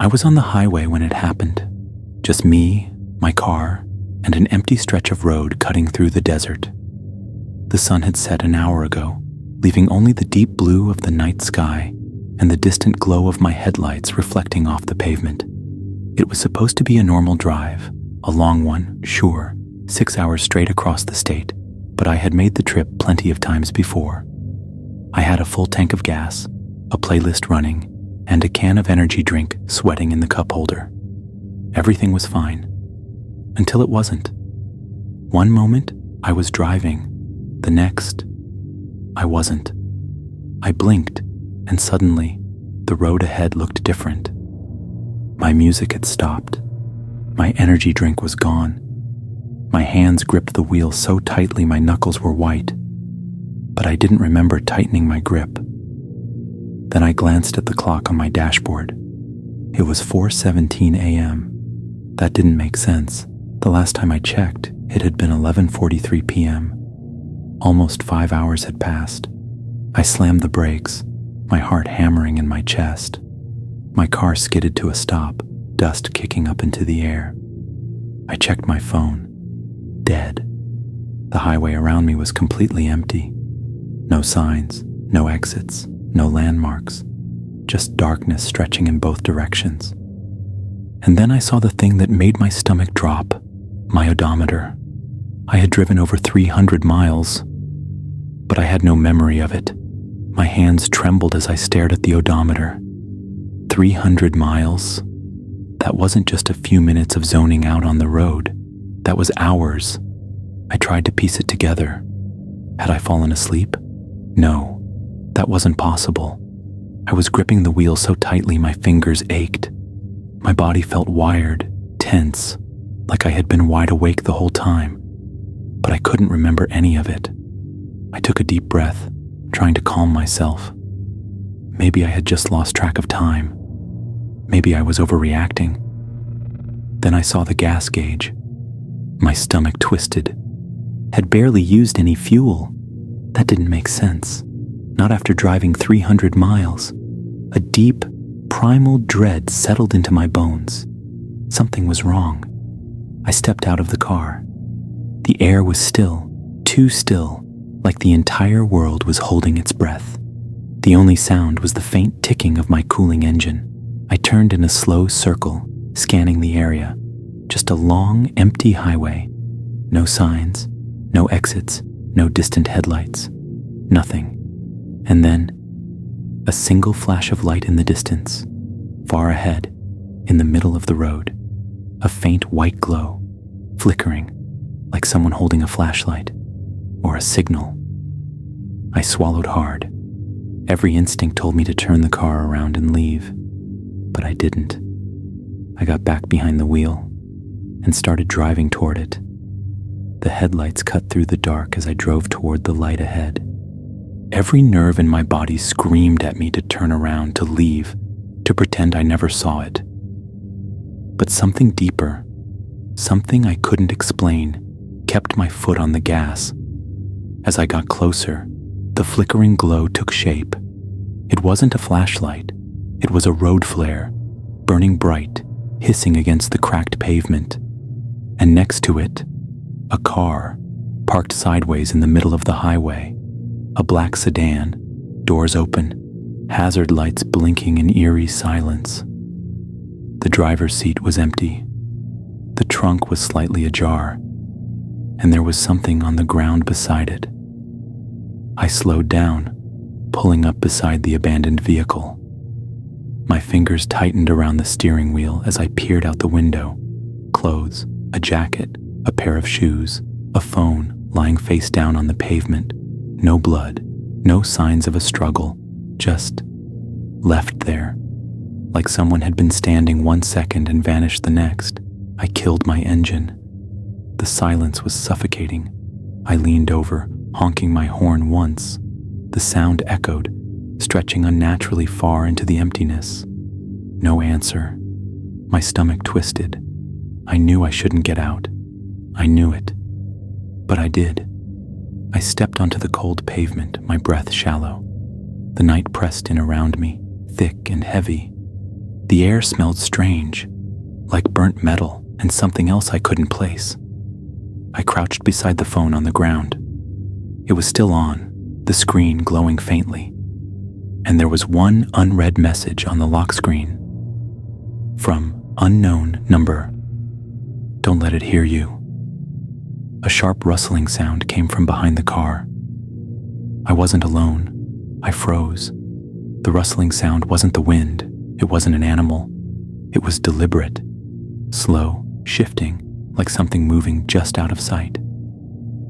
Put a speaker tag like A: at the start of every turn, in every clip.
A: I was on the highway when it happened. Just me, my car, and an empty stretch of road cutting through the desert. The sun had set an hour ago, leaving only the deep blue of the night sky and the distant glow of my headlights reflecting off the pavement. It was supposed to be a normal drive, a long one, sure, 6 hours straight across the state, but I had made the trip plenty of times before. I had a full tank of gas, a playlist running, and a can of energy drink sweating in the cup holder. Everything was fine, until it wasn't. One moment, I was driving. The next, I wasn't. I blinked, and suddenly, the road ahead looked different. My music had stopped. My energy drink was gone. My hands gripped the wheel so tightly my knuckles were white, but I didn't remember tightening my grip. Then I glanced at the clock on my dashboard. It was 4:17 a.m. That didn't make sense. The last time I checked, it had been 11:43 p.m. Almost 5 hours had passed. I slammed the brakes, my heart hammering in my chest. My car skidded to a stop, dust kicking up into the air. I checked my phone. Dead. The highway around me was completely empty. No signs, no exits, no landmarks, just darkness stretching in both directions. And then I saw the thing that made my stomach drop, my odometer. I had driven over 300 miles, but I had no memory of it. My hands trembled as I stared at the odometer. 300 miles? That wasn't just a few minutes of zoning out on the road. That was hours. I tried to piece it together. Had I fallen asleep? No, that wasn't possible. I was gripping the wheel so tightly my fingers ached. My body felt wired, tense, like I had been wide awake the whole time, but I couldn't remember any of it. I took a deep breath, trying to calm myself. Maybe I had just lost track of time. Maybe I was overreacting. Then I saw the gas gauge. My stomach twisted. Had barely used any fuel. That didn't make sense. Not after driving 300 miles. A deep, primal dread settled into my bones. Something was wrong. I stepped out of the car. The air was still, too still, like the entire world was holding its breath. The only sound was the faint ticking of my cooling engine. I turned in a slow circle, scanning the area. Just a long, empty highway. No signs, no exits, no distant headlights. Nothing. And then, a single flash of light in the distance. Far ahead, in the middle of the road. A faint white glow, flickering, like someone holding a flashlight, or a signal. I swallowed hard. Every instinct told me to turn the car around and leave, but I didn't. I got back behind the wheel and started driving toward it. The headlights cut through the dark as I drove toward the light ahead. Every nerve in my body screamed at me to turn around, to leave, to pretend I never saw it. But something deeper, something I couldn't explain, kept my foot on the gas. As I got closer, the flickering glow took shape. It wasn't a flashlight. It was a road flare, burning bright, hissing against the cracked pavement. And next to it, a car, parked sideways in the middle of the highway. A black sedan, doors open, hazard lights blinking in eerie silence. The driver's seat was empty. The trunk was slightly ajar, and there was something on the ground beside it. I slowed down, pulling up beside the abandoned vehicle. My fingers tightened around the steering wheel as I peered out the window. Clothes, a jacket, a pair of shoes, a phone lying face down on the pavement. No blood, no signs of a struggle, just left there. Like someone had been standing 1 second and vanished the next. I killed my engine. The silence was suffocating. I leaned over, honking my horn once. The sound echoed, stretching unnaturally far into the emptiness. No answer. My stomach twisted. I knew I shouldn't get out. I knew it. But I did. I stepped onto the cold pavement, my breath shallow. The night pressed in around me, thick and heavy. The air smelled strange, like burnt metal and something else I couldn't place. I crouched beside the phone on the ground. It was still on, the screen glowing faintly, and there was one unread message on the lock screen. From unknown number. Don't let it hear you. A sharp rustling sound came from behind the car. I wasn't alone. I froze. The rustling sound wasn't the wind. It wasn't an animal. It was deliberate, slow, shifting, like something moving just out of sight.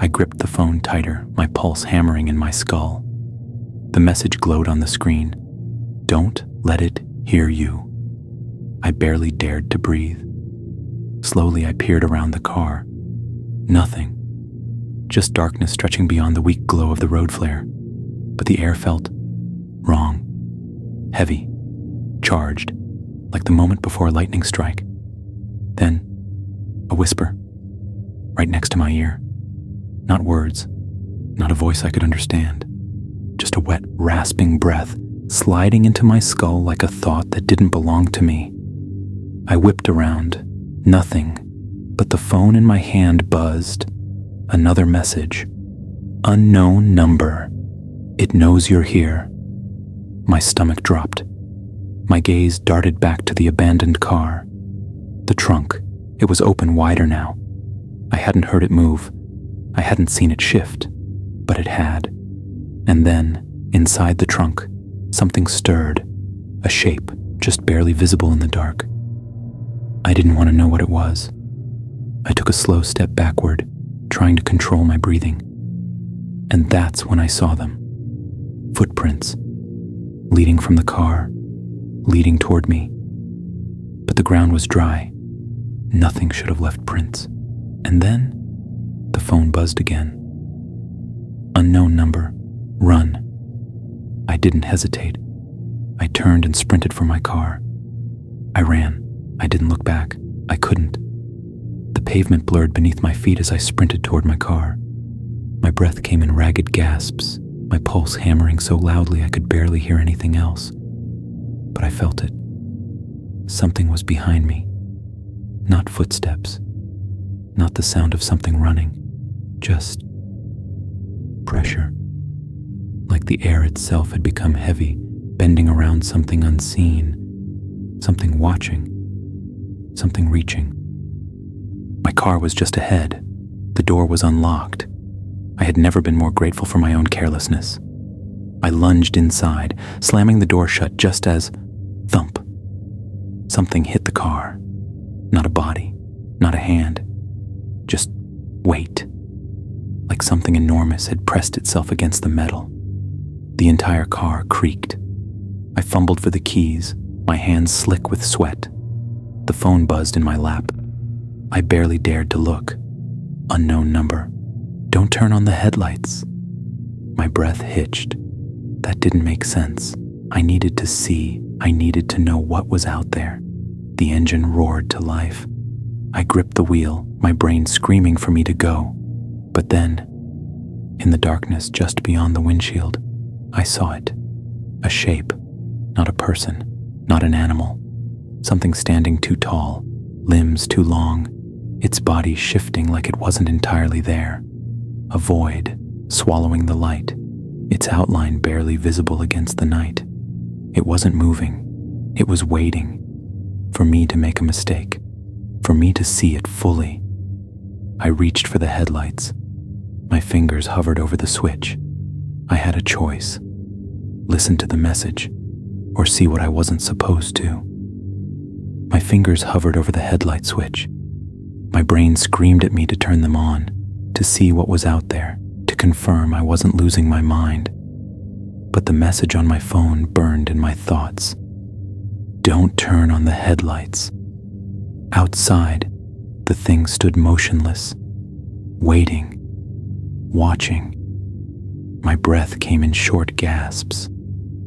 A: I gripped the phone tighter, my pulse hammering in my skull. The message glowed on the screen. Don't let it hear you. I barely dared to breathe. Slowly I peered around the car. Nothing. Just darkness stretching beyond the weak glow of the road flare. But the air felt wrong. Heavy. Charged. Like the moment before a lightning strike. Then, a whisper. Right next to my ear. Not words. Not a voice I could understand. Just a wet, rasping breath sliding into my skull like a thought that didn't belong to me. I whipped around. Nothing. But the phone in my hand buzzed. Another message. Unknown number. It knows you're here. My stomach dropped. My gaze darted back to the abandoned car. The trunk. It was open wider now. I hadn't heard it move. I hadn't seen it shift. But it had. And then, inside the trunk, something stirred. A shape, just barely visible in the dark. I didn't want to know what it was. I took a slow step backward, trying to control my breathing. And that's when I saw them. Footprints. Leading from the car. Leading toward me. But the ground was dry. Nothing should have left prints. And then, the phone buzzed again. Unknown number. Run. I didn't hesitate. I turned and sprinted for my car. I ran. I didn't look back. I couldn't. The pavement blurred beneath my feet as I sprinted toward my car. My breath came in ragged gasps, my pulse hammering so loudly I could barely hear anything else. But I felt it. Something was behind me. Not footsteps. Not the sound of something running. Just pressure. Like the air itself had become heavy, bending around something unseen. Something watching. Something reaching. My car was just ahead. The door was unlocked. I had never been more grateful for my own carelessness. I lunged inside, slamming the door shut just as thump. Something hit the car. Not a body, not a hand. Just weight. Like something enormous had pressed itself against the metal. The entire car creaked. I fumbled for the keys, my hands slick with sweat. The phone buzzed in my lap. I barely dared to look. Unknown number. Don't turn on the headlights. My breath hitched. That didn't make sense. I needed to see. I needed to know what was out there. The engine roared to life. I gripped the wheel, my brain screaming for me to go. But then, in the darkness just beyond the windshield, I saw it. A shape. Not a person. Not an animal. Something standing too tall. Limbs too long. Its body shifting like it wasn't entirely there. A void, swallowing the light. Its outline barely visible against the night. It wasn't moving. It was waiting. For me to make a mistake. For me to see it fully. I reached for the headlights. My fingers hovered over the switch. I had a choice. Listen to the message, or see what I wasn't supposed to. My fingers hovered over the headlight switch. My brain screamed at me to turn them on, to see what was out there, to confirm I wasn't losing my mind. But the message on my phone burned in my thoughts. Don't turn on the headlights. Outside, the thing stood motionless, waiting, watching. My breath came in short gasps.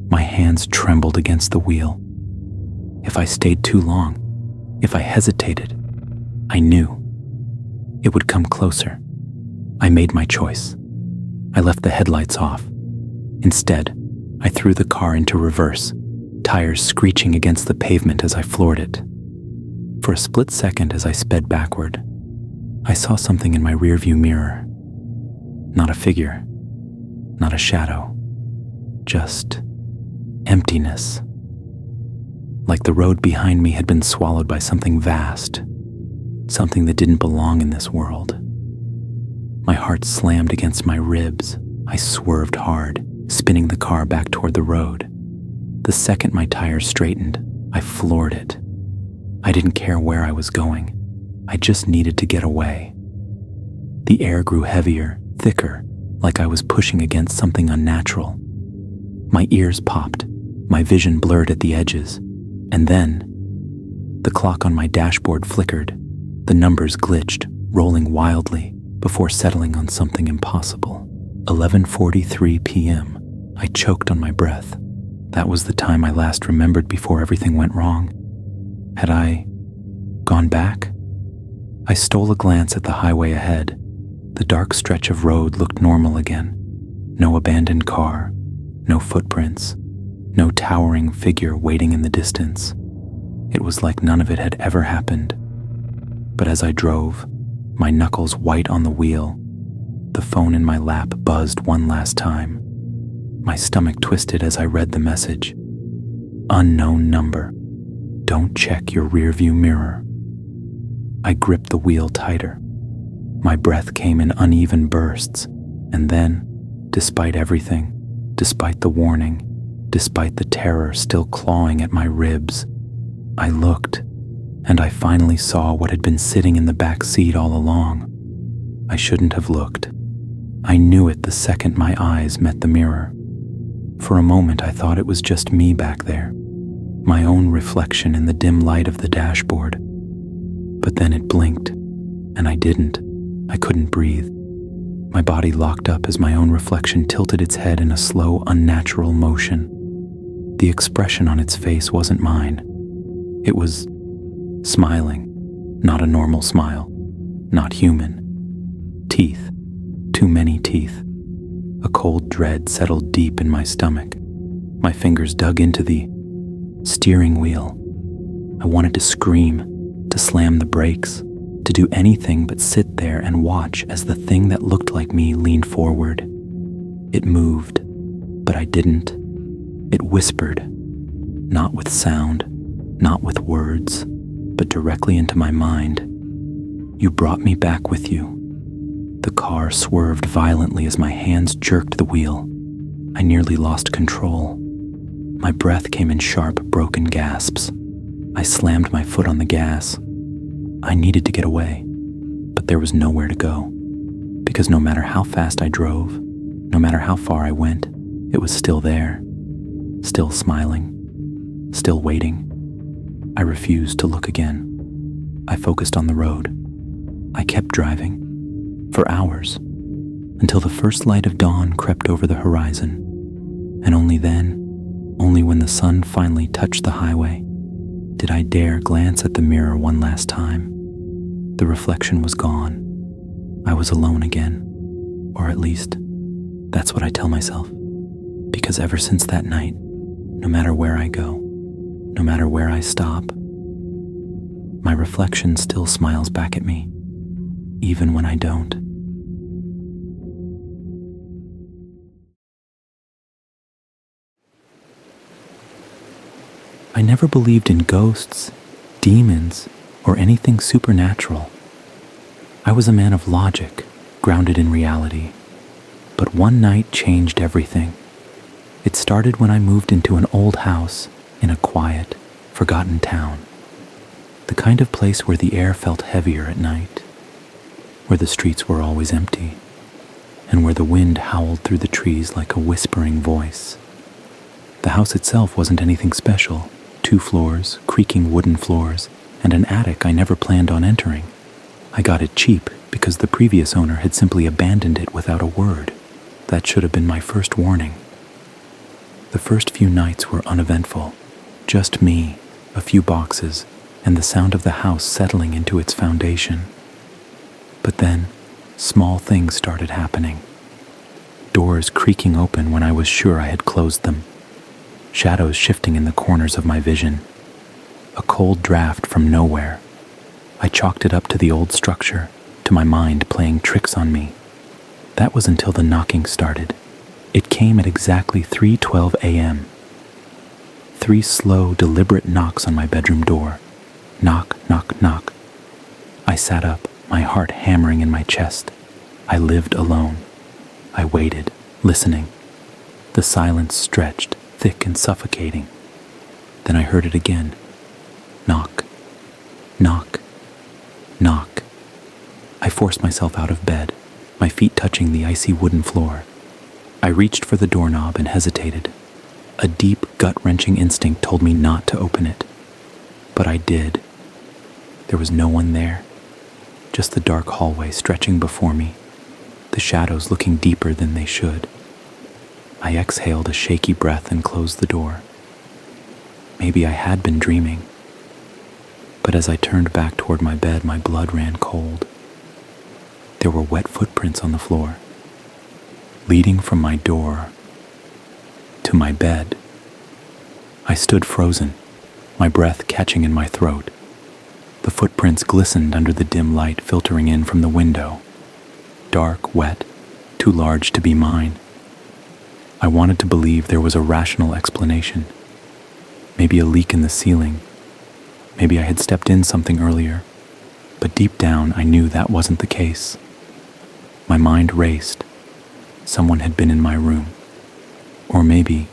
A: My hands trembled against the wheel. If I stayed too long, if I hesitated, I knew. It would come closer. I made my choice. I left the headlights off. Instead, I threw the car into reverse, tires screeching against the pavement as I floored it. For a split second as I sped backward, I saw something in my rearview mirror. Not a figure, not a shadow, just emptiness. Like the road behind me had been swallowed by something vast, something that didn't belong in this world. My heart slammed against my ribs. I swerved hard, spinning the car back toward the road. The second my tires straightened, I floored it. I didn't care where I was going. I just needed to get away. The air grew heavier, thicker, like I was pushing against something unnatural. My ears popped, my vision blurred at the edges, and then the clock on my dashboard flickered. The numbers glitched, rolling wildly before settling on something impossible. 11:43 p.m. I choked on my breath. That was the time I last remembered before everything went wrong. Had I gone back? I stole a glance at the highway ahead. The dark stretch of road looked normal again. No abandoned car, no footprints, no towering figure waiting in the distance. It was like none of it had ever happened. But as I drove, my knuckles white on the wheel, the phone in my lap buzzed one last time. My stomach twisted as I read the message. Unknown number. Don't check your rearview mirror. I gripped the wheel tighter. My breath came in uneven bursts, and then, despite everything, despite the warning, despite the terror still clawing at my ribs, I looked, and I finally saw what had been sitting in the back seat all along. I shouldn't have looked. I knew it the second my eyes met the mirror. For a moment I thought it was just me back there, my own reflection in the dim light of the dashboard. But then it blinked, and I didn't. I couldn't breathe. My body locked up as my own reflection tilted its head in a slow, unnatural motion. The expression on its face wasn't mine. It was smiling, not a normal smile, not human. Teeth, too many teeth. A cold dread settled deep in my stomach. My fingers dug into the steering wheel. I wanted to scream, to slam the brakes, to do anything but sit there and watch as the thing that looked like me leaned forward. It moved, but I didn't. It whispered, not with sound, not with words, but directly into my mind. You brought me back with you. The car swerved violently as my hands jerked the wheel. I nearly lost control. My breath came in sharp, broken gasps. I slammed my foot on the gas. I needed to get away, but there was nowhere to go, because no matter how fast I drove, no matter how far I went, it was still there, still smiling, still waiting. I refused to look again. I focused on the road. I kept driving, for hours, until the first light of dawn crept over the horizon, and only then, only when the sun finally touched the highway, did I dare glance at the mirror one last time. The reflection was gone. I was alone again, or at least, that's what I tell myself, because ever since that night, no matter where I go, no matter where I stop, my reflection still smiles back at me, even when I don't. I never believed in ghosts, demons, or anything supernatural. I was a man of logic, grounded in reality. But one night changed everything. It started when I moved into an old house in a quiet, forgotten town. The kind of place where the air felt heavier at night, where the streets were always empty, and where the wind howled through the trees like a whispering voice. The house itself wasn't anything special. 2 floors, creaking wooden floors, and an attic I never planned on entering. I got it cheap because the previous owner had simply abandoned it without a word. That should have been my first warning. The first few nights were uneventful. Just me, a few boxes, and the sound of the house settling into its foundation. But then, small things started happening. Doors creaking open when I was sure I had closed them. shadows shifting in the corners of my vision. A cold draft from nowhere. I chalked it up to the old structure, to my mind playing tricks on me. That was until the knocking started. It came at exactly 3:12 a.m. 3 slow, deliberate knocks on my bedroom door. Knock, knock, knock. I sat up, my heart hammering in my chest. I lived alone. I waited, listening. The silence stretched, thick and suffocating. Then I heard it again. Knock, knock, knock. I forced myself out of bed, my feet touching the icy wooden floor. I reached for the doorknob and hesitated. A deep, gut-wrenching instinct told me not to open it. But I did. There was no one there, just the dark hallway stretching before me, the shadows looking deeper than they should. I exhaled a shaky breath and closed the door. Maybe I had been dreaming. But as I turned back toward my bed, my blood ran cold. There were wet footprints on the floor, leading from my door to my bed. I stood frozen, my breath catching in my throat. The footprints glistened under the dim light filtering in from the window. Dark, wet, too large to be mine. I wanted to believe there was a rational explanation. Maybe a leak in the ceiling. Maybe I had stepped in something earlier. But deep down, I knew that wasn't the case. My mind raced. Someone had been in my room. Or maybe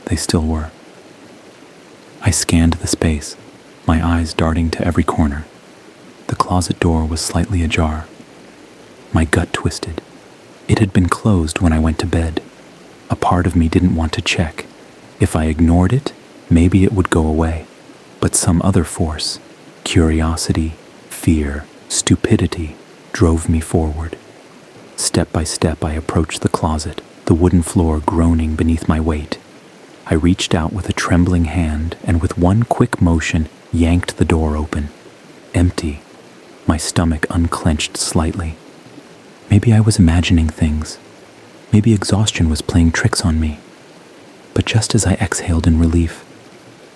A: they still were. I scanned the space, my eyes darting to every corner. The closet door was slightly ajar. My gut twisted. It had been closed when I went to bed. A part of me didn't want to check. If I ignored it, maybe it would go away. But some other force, curiosity, fear, stupidity, drove me forward. Step by step, I approached the closet, the wooden floor groaning beneath my weight. I reached out with a trembling hand and with one quick motion yanked the door open. Empty. My stomach unclenched slightly. Maybe I was imagining things. Maybe exhaustion was playing tricks on me. But just as I exhaled in relief,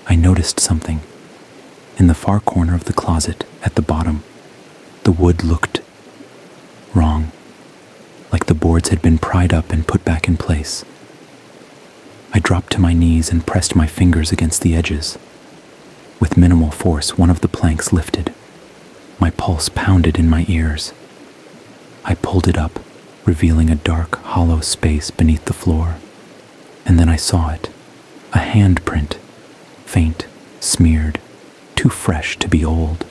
A: I noticed something. In the far corner of the closet, at the bottom, the wood looked wrong, like the boards had been pried up and put back in place. I dropped to my knees and pressed my fingers against the edges. With minimal force, one of the planks lifted. My pulse pounded in my ears. I pulled it up, revealing a dark, hollow space beneath the floor. And then I saw it, a handprint, faint, smeared, too fresh to be old.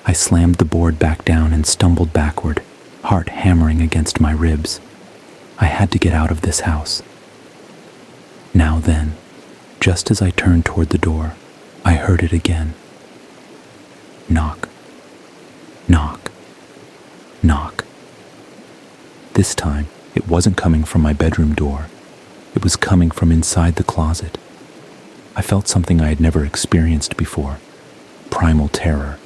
A: I slammed the board back down and stumbled backward, heart hammering against my ribs. I had to get out of this house. Now then, just as I turned toward the door, I heard it again. Knock, knock, knock. This time, it wasn't coming from my bedroom door. It was coming from inside the closet. I felt something I had never experienced before. Primal terror.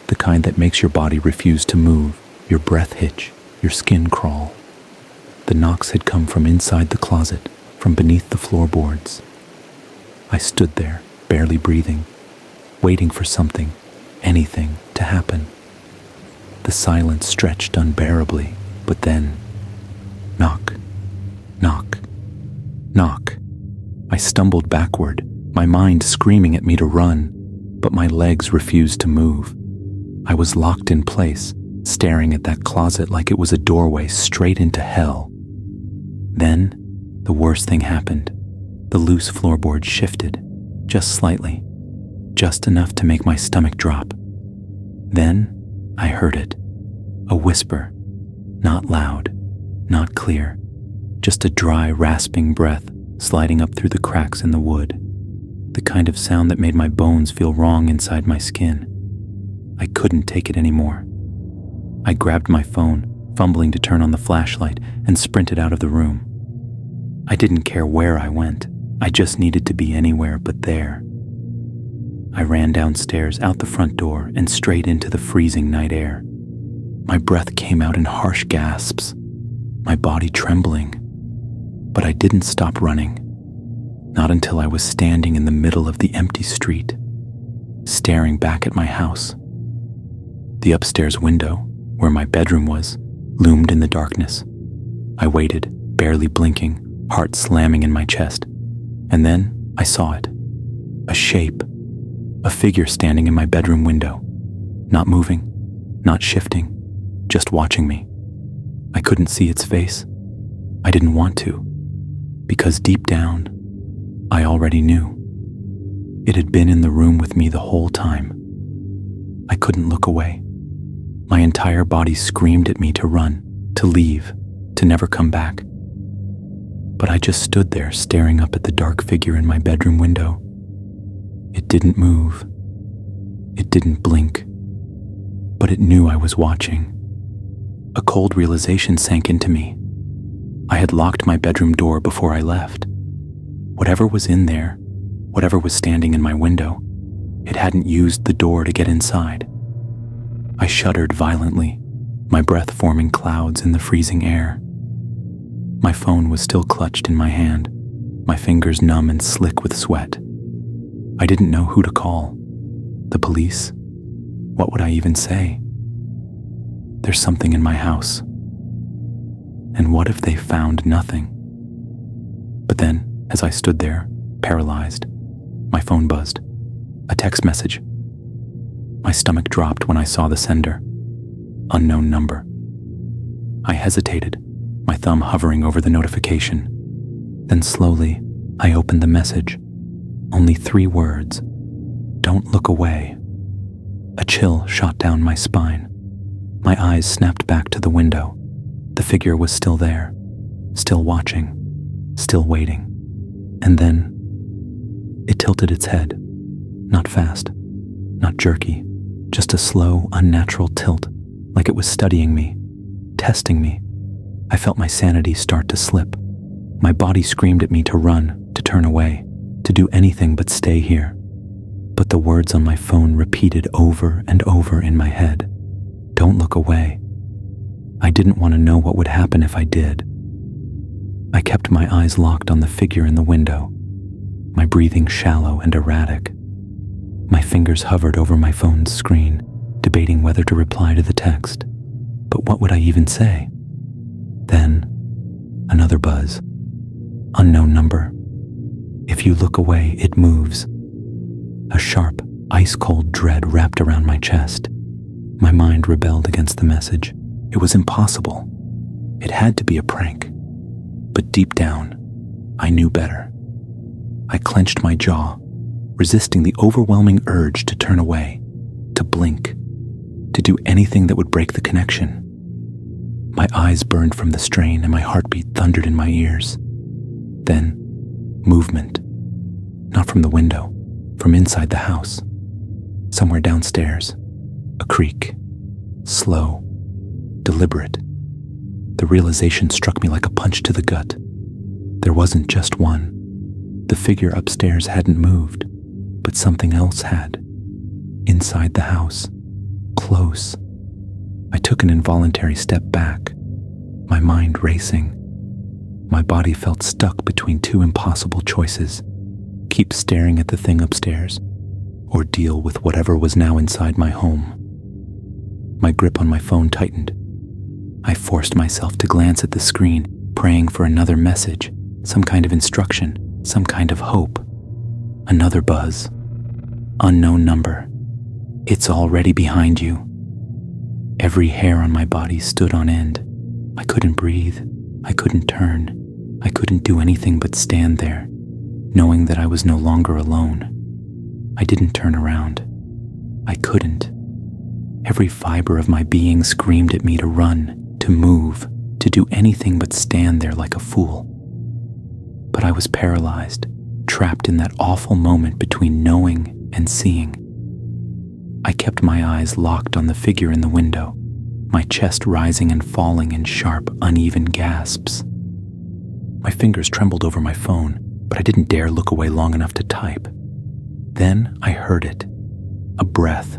A: The kind that makes your body refuse to move, your breath hitch, your skin crawl. The knocks had come from inside the closet, from beneath the floorboards. I stood there, barely breathing, waiting for something, anything, to happen. The silence stretched unbearably, but then, knock, knock, knock. I stumbled backward, my mind screaming at me to run, but my legs refused to move. I was locked in place, staring at that closet like it was a doorway straight into hell. Then, the worst thing happened. The loose floorboard shifted, just slightly, just enough to make my stomach drop. Then, I heard it. A whisper, not loud, not clear, just a dry, rasping breath sliding up through the cracks in the wood. The kind of sound that made my bones feel wrong inside my skin. I couldn't take it anymore. I grabbed my phone, fumbling to turn on the flashlight, and sprinted out of the room. I didn't care where I went. I just needed to be anywhere but there. I ran downstairs, out the front door, and straight into the freezing night air. My breath came out in harsh gasps, my body trembling. But I didn't stop running. Not until I was standing in the middle of the empty street, staring back at my house. The upstairs window, where my bedroom was, loomed in the darkness. I waited, barely blinking, heart slamming in my chest. And then I saw it. A shape. A figure standing in my bedroom window. Not moving, not shifting, just watching me. I couldn't see its face. I didn't want to, because deep down, I already knew. It had been in the room with me the whole time. I couldn't look away. My entire body screamed at me to run, to leave, to never come back. But I just stood there staring up at the dark figure in my bedroom window. It didn't move. It didn't blink. But it knew I was watching. A cold realization sank into me. I had locked my bedroom door before I left. Whatever was in there, whatever was standing in my window, it hadn't used the door to get inside. I shuddered violently, my breath forming clouds in the freezing air. My phone was still clutched in my hand, my fingers numb and slick with sweat. I didn't know who to call. The police? What would I even say? There's something in my house. And what if they found nothing? But then, as I stood there, paralyzed, my phone buzzed. A text message. My stomach dropped when I saw the sender. Unknown number. I hesitated, my thumb hovering over the notification. Then slowly, I opened the message. Only 3 words. Don't look away. A chill shot down my spine. My eyes snapped back to the window. The figure was still there, still watching, still waiting. And then, it tilted its head. Not fast, not jerky, just a slow, unnatural tilt, like it was studying me, testing me. I felt my sanity start to slip. My body screamed at me to run, to turn away, to do anything but stay here. But the words on my phone repeated over and over in my head. Don't look away. I didn't want to know what would happen if I did. I kept my eyes locked on the figure in the window, my breathing shallow and erratic. My fingers hovered over my phone's screen, debating whether to reply to the text. But what would I even say? Then, another buzz. Unknown number. If you look away, it moves. A sharp, ice-cold dread wrapped around my chest. My mind rebelled against the message. It was impossible. It had to be a prank. But deep down, I knew better. I clenched my jaw, resisting the overwhelming urge to turn away, to blink, to do anything that would break the connection. My eyes burned from the strain and my heartbeat thundered in my ears. Then, movement. Not from the window, from inside the house. Somewhere downstairs. A creak. Slow. Deliberate. The realization struck me like a punch to the gut. There wasn't just one. The figure upstairs hadn't moved, but something else had. Inside the house. Close. I took an involuntary step back, my mind racing. My body felt stuck between 2 impossible choices. Keep staring at the thing upstairs, or deal with whatever was now inside my home. My grip on my phone tightened. I forced myself to glance at the screen, praying for another message, some kind of instruction, some kind of hope. Another buzz. Unknown number. It's already behind you. Every hair on my body stood on end. I couldn't breathe. I couldn't turn. I couldn't do anything but stand there, knowing that I was no longer alone. I didn't turn around. I couldn't. Every fiber of my being screamed at me to run, to move, to do anything but stand there like a fool. But I was paralyzed, trapped in that awful moment between knowing and seeing. I kept my eyes locked on the figure in the window, my chest rising and falling in sharp, uneven gasps. My fingers trembled over my phone, but I didn't dare look away long enough to type. Then I heard it, a breath,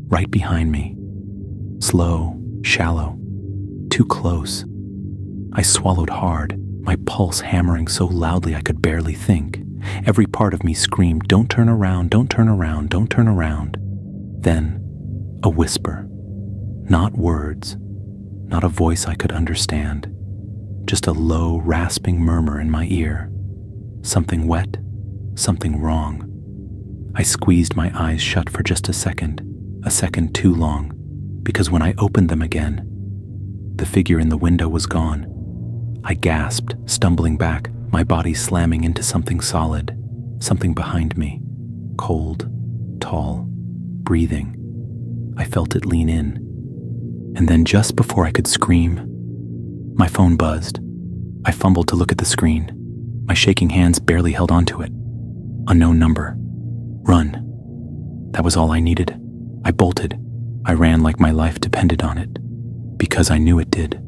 A: right behind me. Slow, shallow, too close. I swallowed hard, my pulse hammering so loudly I could barely think. Every part of me screamed, "Don't turn around, don't turn around, don't turn around." Then, a whisper. Not words, not a voice I could understand. Just a low, rasping murmur in my ear. Something wet, something wrong. I squeezed my eyes shut for just a second too long, because when I opened them again, the figure in the window was gone. I gasped, stumbling back, my body slamming into something solid, something behind me, cold, tall, breathing. I felt it lean in. And then just before I could scream, my phone buzzed. I fumbled to look at the screen. My shaking hands barely held onto it. Unknown number. Run. That was all I needed. I bolted. I ran like my life depended on it, because I knew it did.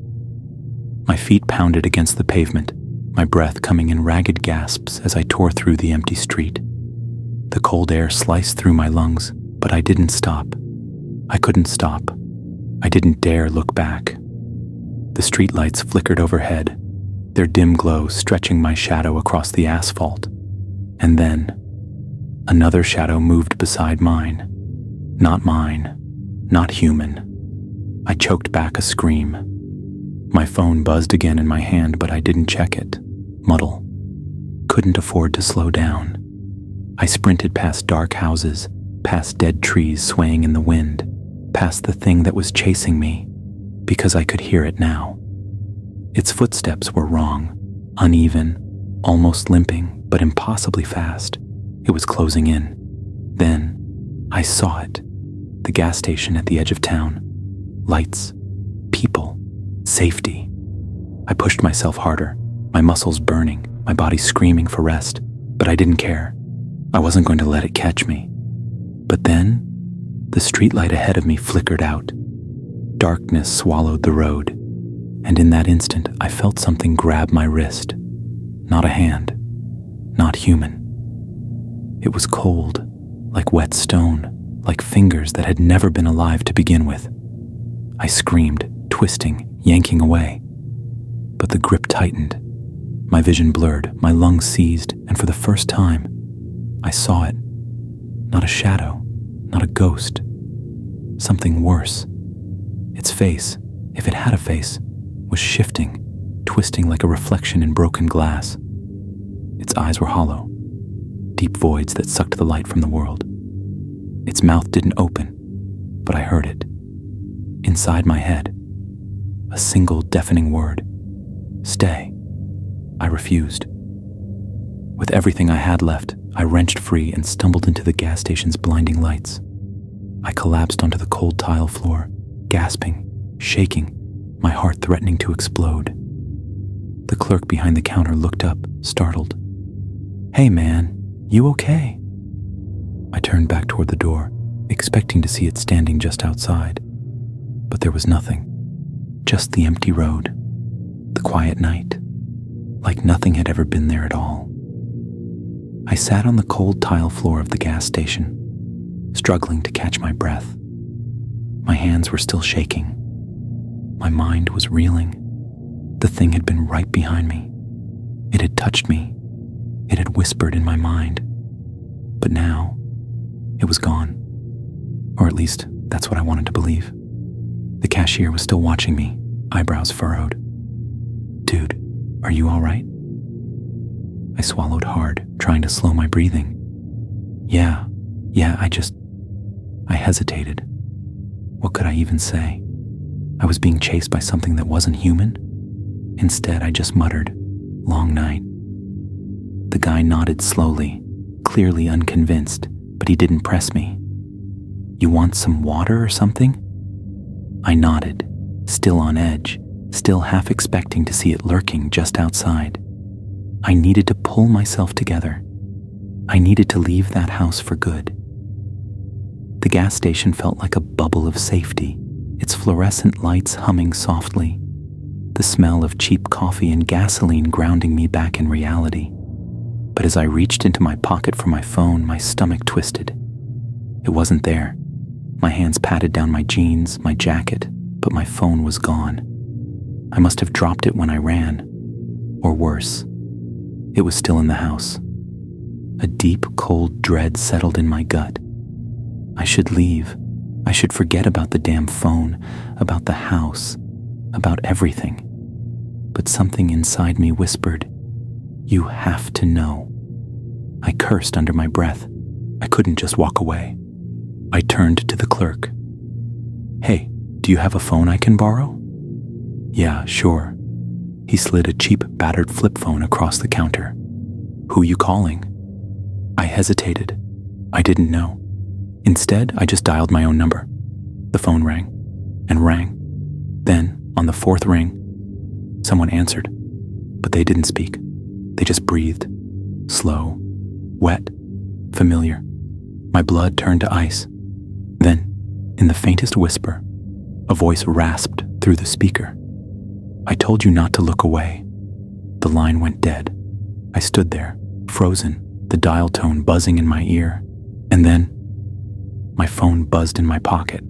A: My feet pounded against the pavement, my breath coming in ragged gasps as I tore through the empty street. The cold air sliced through my lungs, but I didn't stop. I couldn't stop. I didn't dare look back. The streetlights flickered overhead, their dim glow stretching my shadow across the asphalt. And then, another shadow moved beside mine. Not mine, not human. I choked back a scream. My phone buzzed again in my hand, but I didn't check it. Muddle. Couldn't afford to slow down. I sprinted past dark houses, past dead trees swaying in the wind, past the thing that was chasing me, because I could hear it now. Its footsteps were wrong, uneven, almost limping, but impossibly fast. It was closing in. Then, I saw it. The gas station at the edge of town. Lights. People. Safety. I pushed myself harder, my muscles burning, my body screaming for rest, but I didn't care. I wasn't going to let it catch me. But then, the streetlight ahead of me flickered out. Darkness swallowed the road, and in that instant I felt something grab my wrist. Not a hand. Not human. It was cold, like wet stone, like fingers that had never been alive to begin with. I screamed, twisting, yanking away. But the grip tightened. My vision blurred, my lungs seized, and for the first time, I saw it. Not a shadow, not a ghost. Something worse. Its face, if it had a face, was shifting, twisting like a reflection in broken glass. Its eyes were hollow, deep voids that sucked the light from the world. Its mouth didn't open, but I heard it. Inside my head, a single deafening word. Stay. I refused. With everything I had left, I wrenched free and stumbled into the gas station's blinding lights. I collapsed onto the cold tile floor, gasping, shaking, my heart threatening to explode. The clerk behind the counter looked up, startled. "Hey man, you okay?" I turned back toward the door, expecting to see it standing just outside. But there was nothing. Just the empty road. The quiet night. Like nothing had ever been there at all. I sat on the cold tile floor of the gas station, struggling to catch my breath. My hands were still shaking. My mind was reeling. The thing had been right behind me. It had touched me. It had whispered in my mind. But now, it was gone. Or at least, that's what I wanted to believe. The cashier was still watching me, eyebrows furrowed. "Dude, are you all right?" I swallowed hard, trying to slow my breathing. Yeah, I hesitated. What could I even say? I was being chased by something that wasn't human? Instead, I just muttered, "Long night." The guy nodded slowly, clearly unconvinced, but he didn't press me. "You want some water or something?" I nodded, still on edge, still half expecting to see it lurking just outside. I needed to pull myself together. I needed to leave that house for good. The gas station felt like a bubble of safety, its fluorescent lights humming softly, the smell of cheap coffee and gasoline grounding me back in reality. But as I reached into my pocket for my phone, my stomach twisted. It wasn't there. My hands patted down my jeans, my jacket, but my phone was gone. I must have dropped it when I ran. Or worse, it was still in the house. A deep, cold dread settled in my gut. I should leave. I should forget about the damn phone, about the house, about everything. But something inside me whispered, "You have to know." I cursed under my breath. I couldn't just walk away. I turned to the clerk. "Hey, do you have a phone I can borrow?" "Yeah, sure." He slid a cheap, battered flip phone across the counter. "Who you calling?" I hesitated. I didn't know. Instead, I just dialed my own number. The phone rang and rang. Then, on the fourth ring, someone answered, but they didn't speak. They just breathed. Slow, wet, familiar. My blood turned to ice. Then, in the faintest whisper, a voice rasped through the speaker. "I told you not to look away." The line went dead. I stood there, frozen, the dial tone buzzing in my ear. And then, my phone buzzed in my pocket.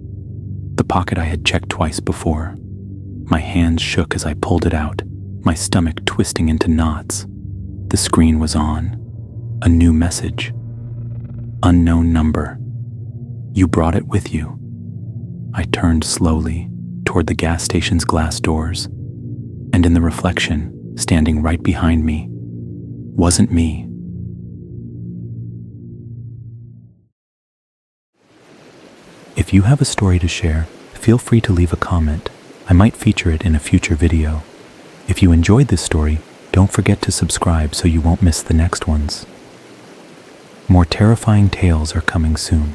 A: The pocket I had checked twice before. My hands shook as I pulled it out, my stomach twisting into knots. The screen was on. A new message. Unknown number. You brought it with you. I turned slowly toward the gas station's glass doors, and in the reflection, standing right behind me, wasn't me. If you have a story to share, feel free to leave a comment. I might feature it in a future video. If you enjoyed this story, don't forget to subscribe so you won't miss the next ones. More terrifying tales are coming soon.